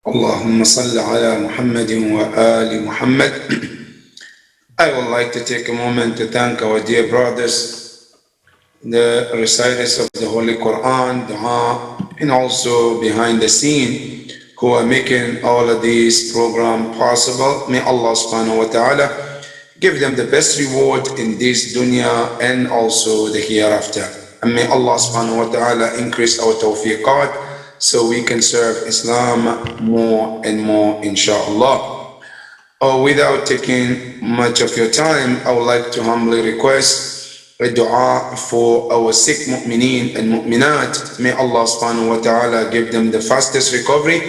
اللهم صل على محمد وآل محمد. I would like to take a moment to thank our dear brothers, the reciters of the Holy Quran, Dua, and also behind the scene who are making all of these programs possible. May Allah subhanahu wa ta'ala give them the best reward in this dunya and also the hereafter. And may Allah subhanahu wa ta'ala increase our tawfiqat so we can serve Islam more and more, inshallah. Without taking much of your time, I would like to humbly request a dua for our sick mu'mineen and mu'minat. May Allah subhanahu wa ta'ala give them the fastest recovery.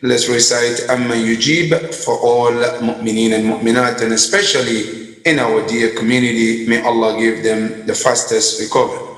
Let's recite Amma Yujib for all mu'mineen and mu'minat, and especially in our dear community. May Allah give them the fastest recovery.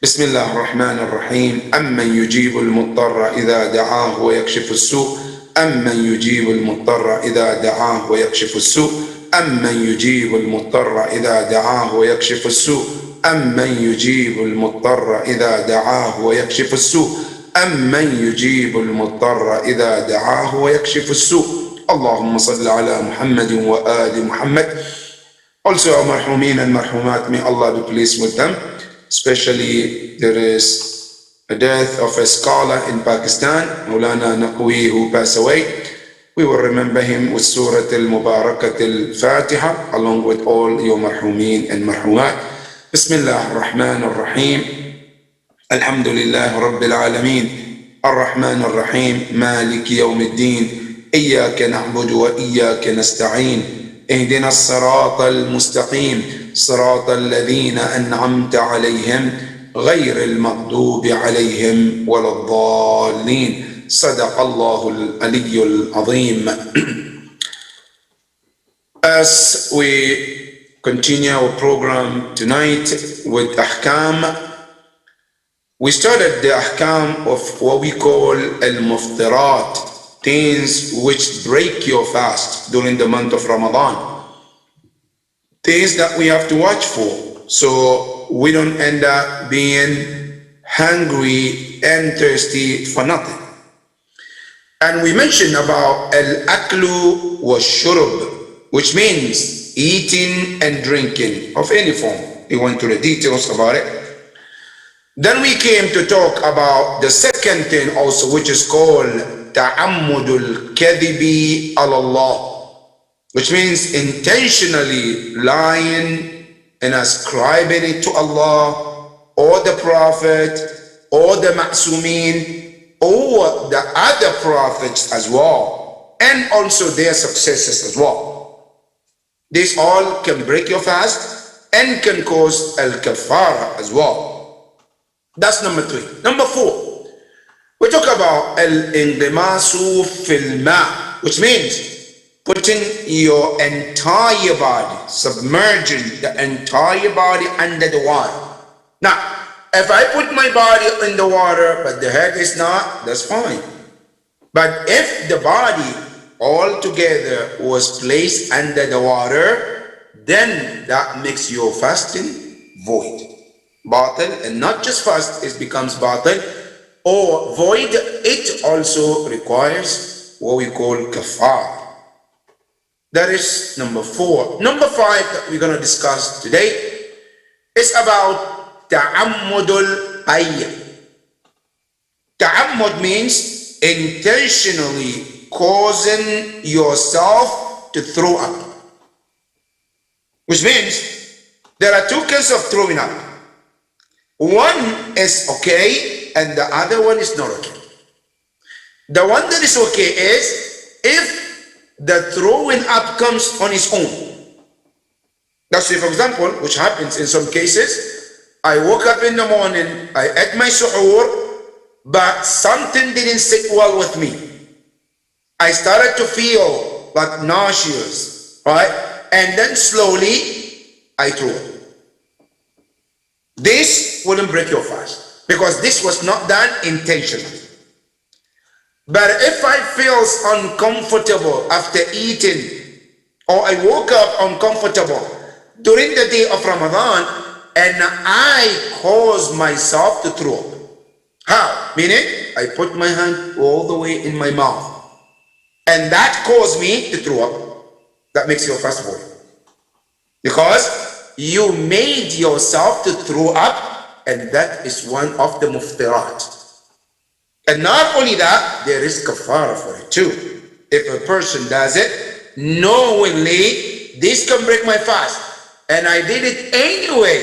بسم الله الرحمن الرحيم. أمن يجيب المضطر إذا دعاه ويكشف السوء أمن يجيب المضطر إذا دعاه ويكشف السوء أمن يجيب المضطر إذا دعاه ويكشف السوء أمن يجيب المضطر إذا دعاه ويكشف السوء أمن يجيب المضطر إذا دعاه ويكشف السوء. اللهم صل على محمد وآل محمد. Also our marhumin and marhumat, may Allah be pleased with them. Especially there is a death of a scholar in Pakistan, Maulana Naqwi, who passed away. We will remember him with Surah Al-Mubarakat Al-Fatiha along with all your marhumin and marhumat. Bismillah ar-Rahman ar-Rahim. Alhamdulillah Rabbil Alameen. Ar-Rahman ar-Rahim. Maliki Yawm al-Din. Iyaka na'budu wa iyaka nasta'een. اهدنا الصراط المستقيم صراط الذين أنعمت عليهم غير المغضوب عليهم ولا الضالين. صدق الله العلي العظيم. As we continue our program tonight with Ahkam, we started the Ahkam of what we call Al-Muftirat, things which break your fast during the month of Ramadan, things that we have to watch for so we don't end up being hungry and thirsty for nothing. And we mentioned about al-aklu wa shurub, which means eating and drinking of any form. We went to the details about it. Then we came to talk about the second thing also, which is called ta'ammudul kadhibi ala Allah, which means intentionally lying and ascribing it to Allah or the Prophet or the Ma'sumin or the other prophets as well, and also their successors as well. This all can break your fast and can cause al-kafara as well. That's number 3. Number 4, we talk about al-ingimasu fil ma, which means putting your entire body, submerging the entire body under the water. Now, if I put my body in the water but the head is not, that's fine. But if the body altogether was placed under the water, then that makes your fasting void, batil, and not just fast, it becomes batil or void. It also requires what we call kafar. That is number 4. Number 5 that we're going to discuss today is about ta'ammudul ayy. Ta'ammud means intentionally causing yourself to throw up, which means there are 2 kinds of throwing up. One is okay and the other one is not okay. The one that is okay is if the throwing up comes on its own. Let's say, for example, which happens in some cases, I woke up in the morning, I ate my suhoor, but something didn't sit well with me. I started to feel like nauseous, right? And then slowly I threw up. This wouldn't break your fast because this was not done intentionally. But if I feel uncomfortable after eating, or I woke up uncomfortable during the day of Ramadan, and I cause myself to throw up. How? Meaning, I put my hand all the way in my mouth. and that caused me to throw up, that makes your fast void. Because you made yourself to throw up, and that is one of the muftirat. And not only that, there is kafara for it too. If a person does it knowingly, this can break my fast, and I did it anyway,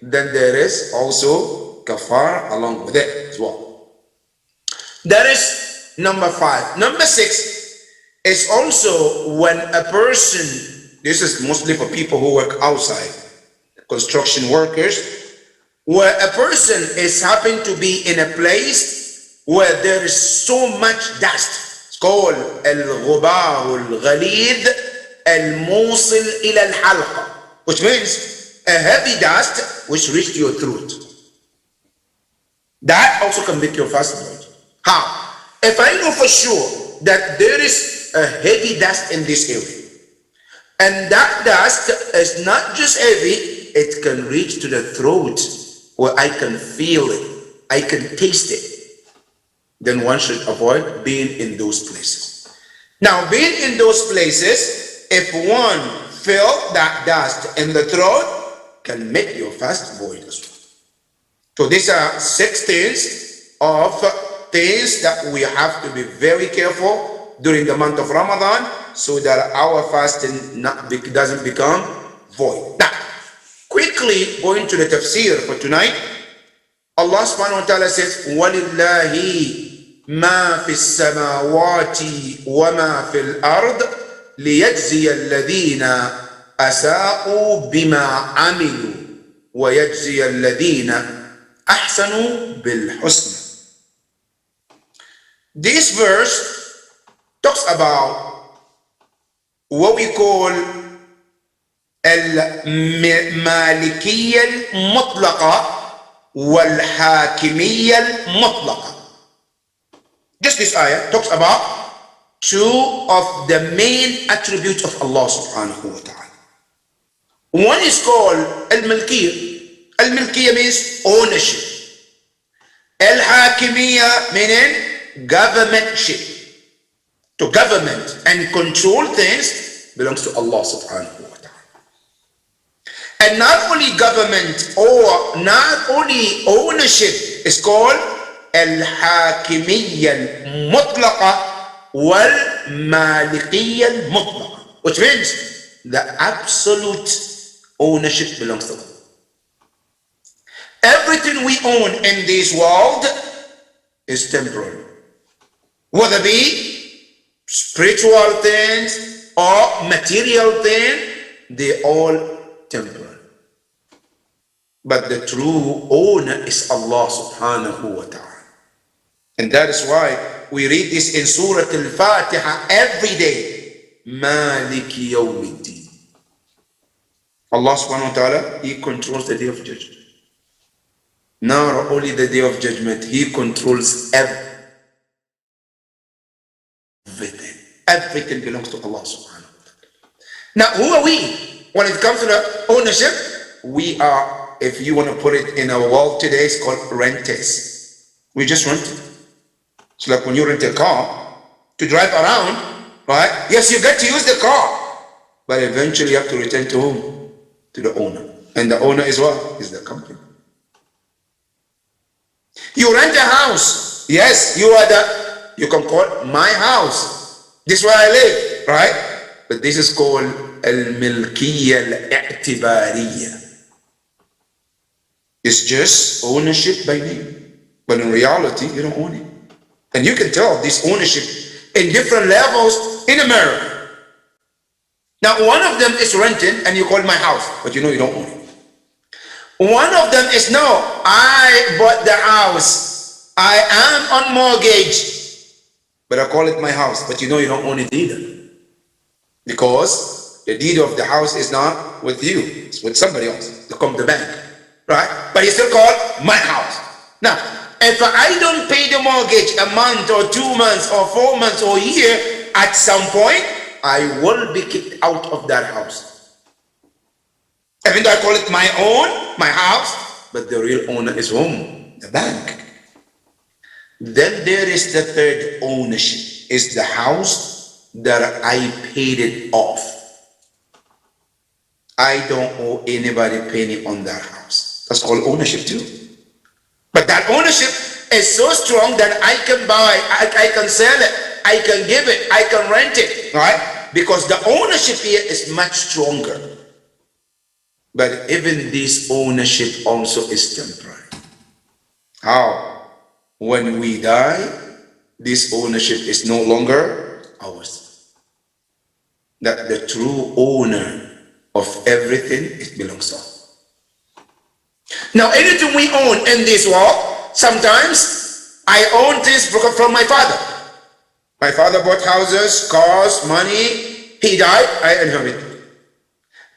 then there is also kafara along with it as well. That is number 5. Number 6 is also when a person, this is mostly for people who work outside, construction workers, where a person is happen to be in a place where there is so much dust. It's called al-ghubar al-ghalid al-musil ila al-halqa, which means a heavy dust which reached your throat. That also can make your fast void. How? If I know for sure that there is a heavy dust in this area, and that dust is not just heavy, it can reach to the throat where I can feel it, I can taste it, then one should avoid being in those places. Now, being in those places, if one felt that dust in the throat, can make your fast void as well. So these are 6 things of things that we have to be very careful during the month of Ramadan, so that our fasting doesn't become void. Now, quickly going to the tafsir for tonight, Allah subhanahu wa ta'ala says, وَلِلَّهِ مَا فِي السَّمَاوَاتِ وَمَا فِي الْأَرْضِ لِيَجْزِيَ الَّذِينَ أَسَاءُوا بِمَا عَمِلُوا وَيَجْزِيَ الَّذِينَ أَحْسَنُوا بِالْحُسْنِ. This verse talks about what we call المالكية المطلقة والحاكمية المطلقة. Just this ayah talks about 2 of the main attributes of Allah subhanahu wa ta'ala. One is called al-milkiyya. Al-milkiyya means ownership. Al-hakimiyya meaning governmentship. To government and control things belongs to Allah subhanahu wa ta'ala. And not only government or not only ownership is called al-hakimiyya al-mutlaqa wal-malikiyya al-mutlaqa, which means the absolute ownership belongs to Allah. Everything we own in this world is temporary, whether it be spiritual things or material things, they all temporary. But the true owner is Allah subhanahu wa ta'ala. And that is why we read this in Surah Al-Fatiha every day. Maliki yawmiddin. Allah subhanahu wa ta'ala, He controls the day of judgment. Not only the day of judgment, He controls everything. Everything belongs to Allah subhanahu wa ta'ala. Now, who are we? When it comes to the ownership, we are, if you want to put it in our world today, it's called renters. We just rent it. It's like when you rent a car to drive around, right? Yes, you get to use the car, but eventually you have to return to whom? To the owner. And the owner is what? Is the company. You rent a house. Yes, you can call it my house. This is where I live, right? But this is called al-milkiyya al-i'tibariyya. It's just ownership by name. But in reality, you don't own it. And you can tell this ownership in different levels in America. Now, one of them is renting and you call it my house, but you know you don't own it. One of them is, no, I bought the house. I am on mortgage, but I call it my house, but you know you don't own it either. Because the deed of the house is not with you, it's with somebody else. They come to the bank, right? But you still call it my house. Now, if I don't pay the mortgage a month or 2 months or 4 months or a year, at some point, I will be kicked out of that house. Even though I call it my own, my house, but the real owner is whom? The bank. Then there is the third ownership, is the house that I paid it off. I don't owe anybody a penny on that house. That's called ownership too. But that ownership is so strong that I can buy, I can sell it, I can give it, I can rent it, right? Because the ownership here is much stronger. But even this ownership also is temporary. How? When we die, this ownership is no longer ours. That the true owner of everything, it belongs to us. Now, anything we own in this world, sometimes I own this from my father. My father bought houses, cars, money. He died, I inherit.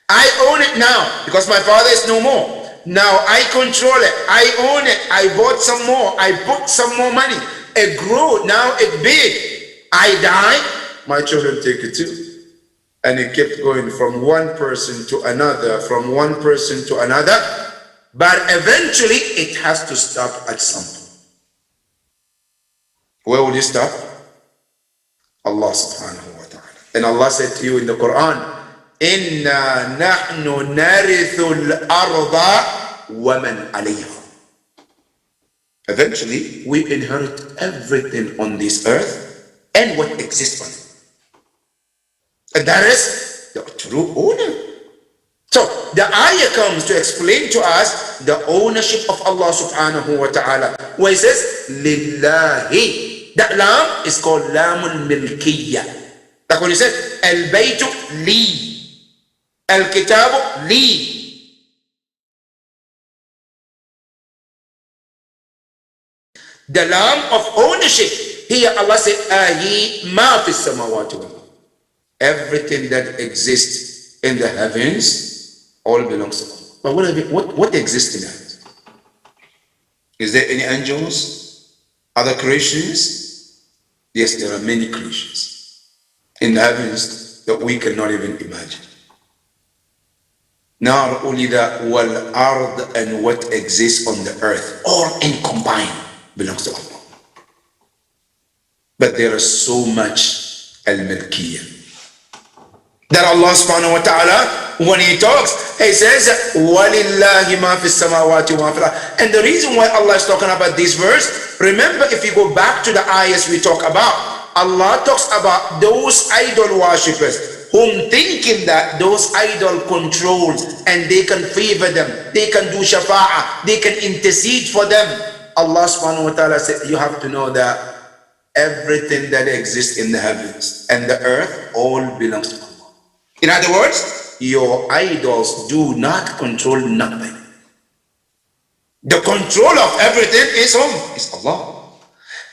I own it now because my father is no more. Now I control it. I own it. I bought some more. I put some more money. It grew. Now it's big. I die. My children take it too. And it kept going from one person to another, from one person to another. But eventually it has to stop at some point. Where will it stop? Allah subhanahu wa ta'ala. And Allah said to you in the Quran, Inna nahnu narithul arda wa man alayha. Eventually, we inherit everything on this earth and what exists on it. And that is the true owner. So the ayah comes to explain to us the ownership of Allah subhanahu wa ta'ala. Where it says, Lillahi. That lam is called lamul milkiyya. Like when he said, Al-baytu li. Al-kitabu li. The lam of ownership. Here Allah said, Ahi ma fi samawati wal. Everything that exists in the heavens all belongs to Allah. But what exists in the heavens? Is there any angels? Other creations? Yes, there are many creations in the heavens that we cannot even imagine. Not only that, wal ard, and what exists on the earth, all in combined belongs to Allah. But there is so much al-milkiyah that Allah subhanahu wa ta'ala, when he talks, he says, وَلِلَّهِ مَا فِي السَّمَاوَاتِ وَمَا فِي الْأَرْضِ. And the reason why Allah is talking about this verse, remember if you go back to the ayahs we talk about, Allah talks about those idol worshippers whom thinking that those idol controls and they can favor them, they can do shafa'ah, they can intercede for them. Allah subhanahu wa ta'ala said, you have to know that everything that exists in the heavens and the earth all belongs to Allah. In other words, your idols do not control nothing. The control of everything is Allah.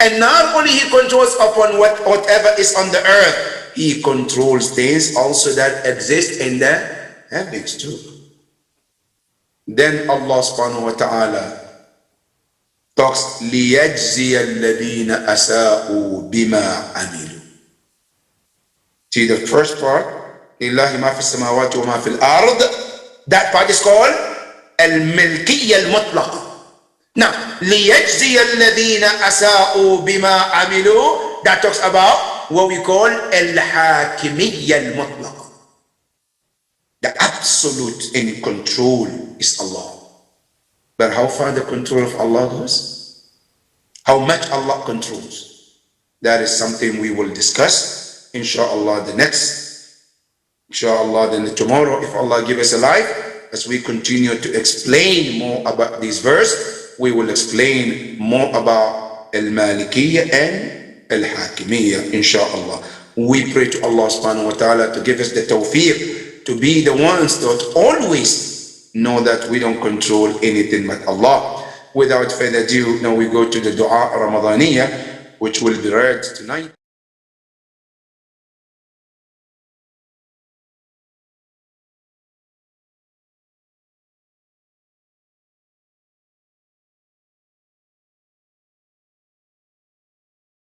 And not only He controls upon whatever is on the earth, He controls things also that exist in the heavens too. Then Allah subhanahu wa ta'ala talks, لِيَجْزِيَ الَّذِينَ أَسَاءُوا بِمَا عَمِلُوا. See the first part, لِلَّهِ مَا فِي السَّمَاوَاتِ وَمَا فِي الْأَرْضِ. That part is called al-milkiyya al-mutlaq. Now, لِيَجْزِيَ الَّذِينَ أَسَاءُوا بِمَا عَمِلُوا, that talks about what we call al-hakimiyya al-mutlaq. The absolute in control is Allah. But how far the control of Allah goes? How much Allah controls? That is something we will discuss, inshallah, then tomorrow, if Allah give us a life, as we continue to explain more about this verse, we will explain more about al-malikiyya and al-hakimiyya, inshallah. We pray to Allah subhanahu wa ta'ala to give us the tawfiq to be the ones that always know that we don't control anything but Allah. Without further ado, now we go to the dua Ramadaniyya, which will be read tonight.